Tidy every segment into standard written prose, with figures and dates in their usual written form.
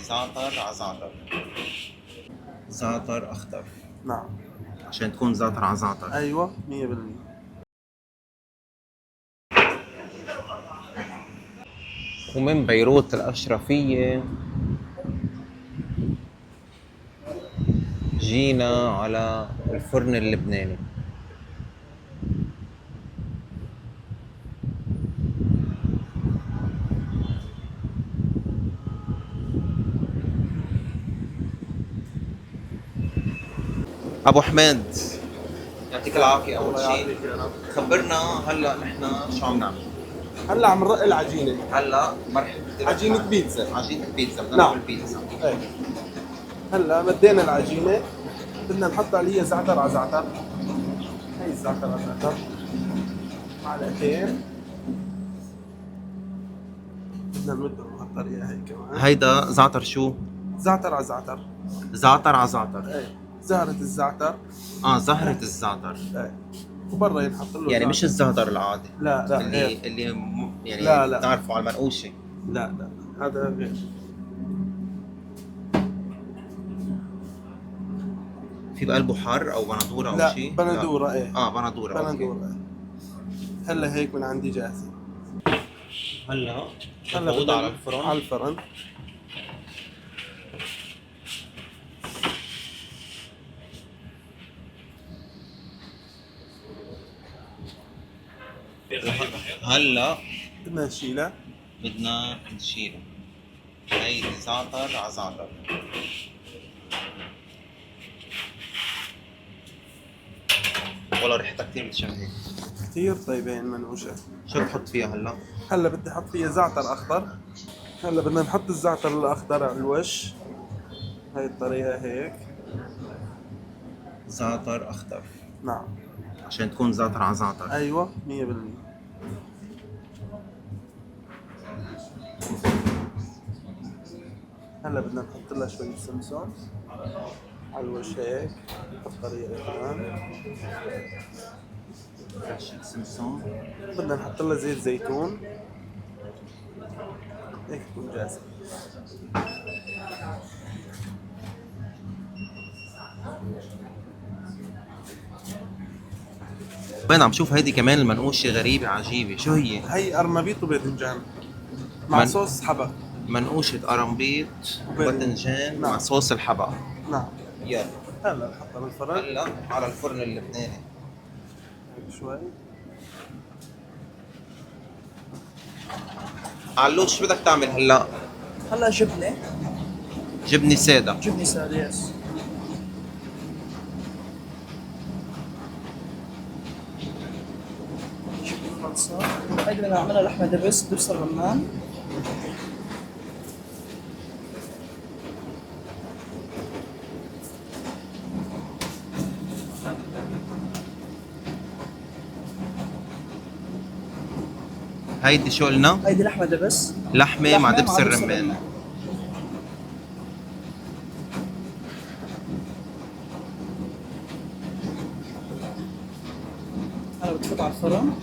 زعتر على زعتر. زعتر أخضر نعم. عشان تكون زعتر على زعتر. أيوة 100%. ومن بيروت الأشرفية جينا على الفرن اللبناني. أبو حميد يعطيك العافية. أول الله شيء يعافيك يا رب. خبرنا هلا نحن شو عم نعمل. هلا عم نرق العجينة. هلا مرحبا. عجينة بيتزا. عجينة بيتزا، بدنا نعم. نعمل بيتزا. ايه. هلا مدينا العجينة، بدنا نحط عليها زعتر على زعتر. هي الزعتر على زعتر. معلقتين. بدنا نمده بهالطريقة هي كمان. هيدا زعتر شو؟ زعتر على زعتر. زعتر على زعتر. ايه. زهرة الزعتر. زهرة الزعتر. ايه. وبرا ينحط له يعني زعتر. مش الزهر العادي. لا لا اللي غير. يعني لا لا بنعرفه على المنقوشة. لا لا هذا غير. في بقلبه حر او بندوره او لا شيء؟ بندورة. ايه. بندوره. بندورة. ايه. هلا هيك من عندي جاهزة. هلا هلا بتفوض على على الفرن. الفرن. هلا بدنا نشيلها. بدنا نشيله. هيدي زعتر على زعتر. والله ريحتها كثير بتشهي. كثير طيبة المنقوشة. شو بتحط فيها هلا؟ هلا بدي احط فيها زعتر اخضر. هلا بدنا نحط الزعتر الاخضر على الوش. هاي الطريقة هيك. زعتر اخضر نعم. عشان تكون زعتر على زعتر. ايوه 100%. هلا بدنا نحط لها شوية سمسم على الوش هيك بهالطريقة كمان. رشة سمسم. بدنا نحط لها زيت زيتون هيك تكون جاهزة. وين عم شوف هيدي كمان المنقوشة غريبة عجيبة، شو هي؟ هي قرنبيط وباذنجان مع صوص حبق. منقوشة قرنبيط وباذنجان مع نعم. صوص الحبق. نعم. يلا هلا نحطها بالفرن. هلا على الفرن اللبناني. هيك شوي. علوش شو بدك تعمل هلا؟ هلا جبنة. جبنة سادة. جبنة سادة يس. جبنة خلصة. هيدي بدنا نعملها لحمة دبس الرمان. هيدي شو قلنا؟ هيدي لحمة دبس. لحمة مع دبس الرمان. هلا بتفوت على الفرن.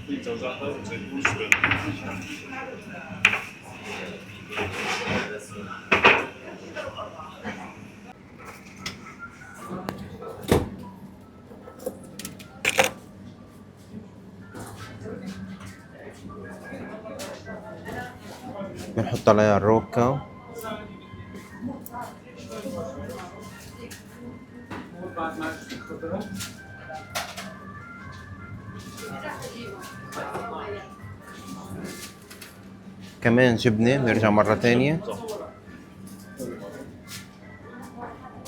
بيتزا وزعتر وزيتون وسبانخ. بنحط عليها الروكا. كمان جبنة، بنرجع مرة تانية.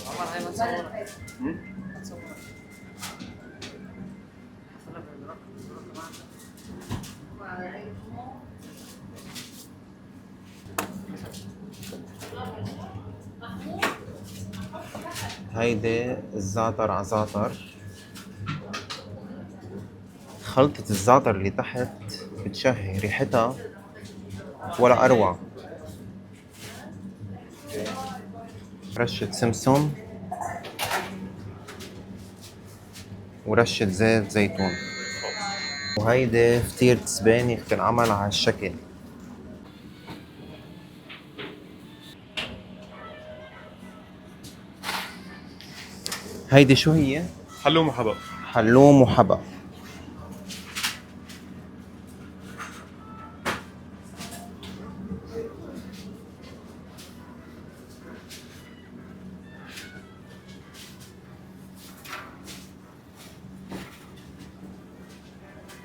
عمر هاي ما تصورها. هيدي الزعتر على زعتر. خلطة الزعتر اللي تحت بتشهي ريحتها ولا أروع. رشة سمسم ورشة زيت زيتون. وهيدي فطيرة سبانخ بتنعمل على هالشكل. هيدي شو هي؟ حلوم وحبق. حلوم وحبق.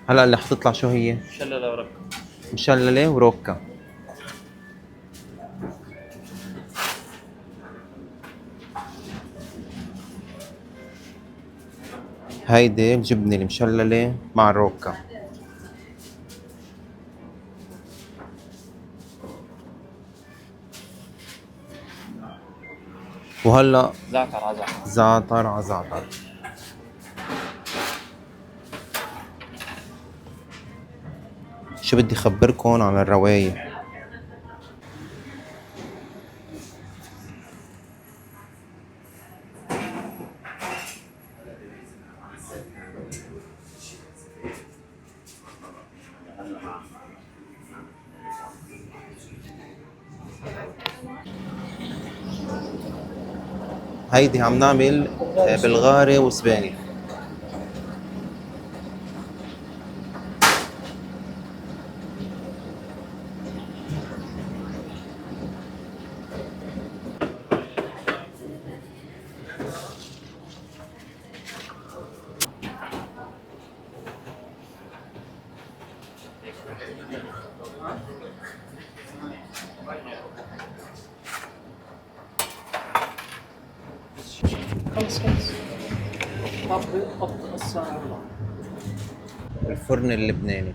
هلا اللي حتطلع شو هي؟ مشللة ورقة. مشللة وروكا. هيدي الجبنة المشللة مع الروكا. وهلا زعتر على زعتر. زعتر على زعتر. شو بدي خبركن عن الروايح. هيدي عم نعمل بلغارة وسبانخ. خلص خلص. طب حط قصة. الفرن اللبناني.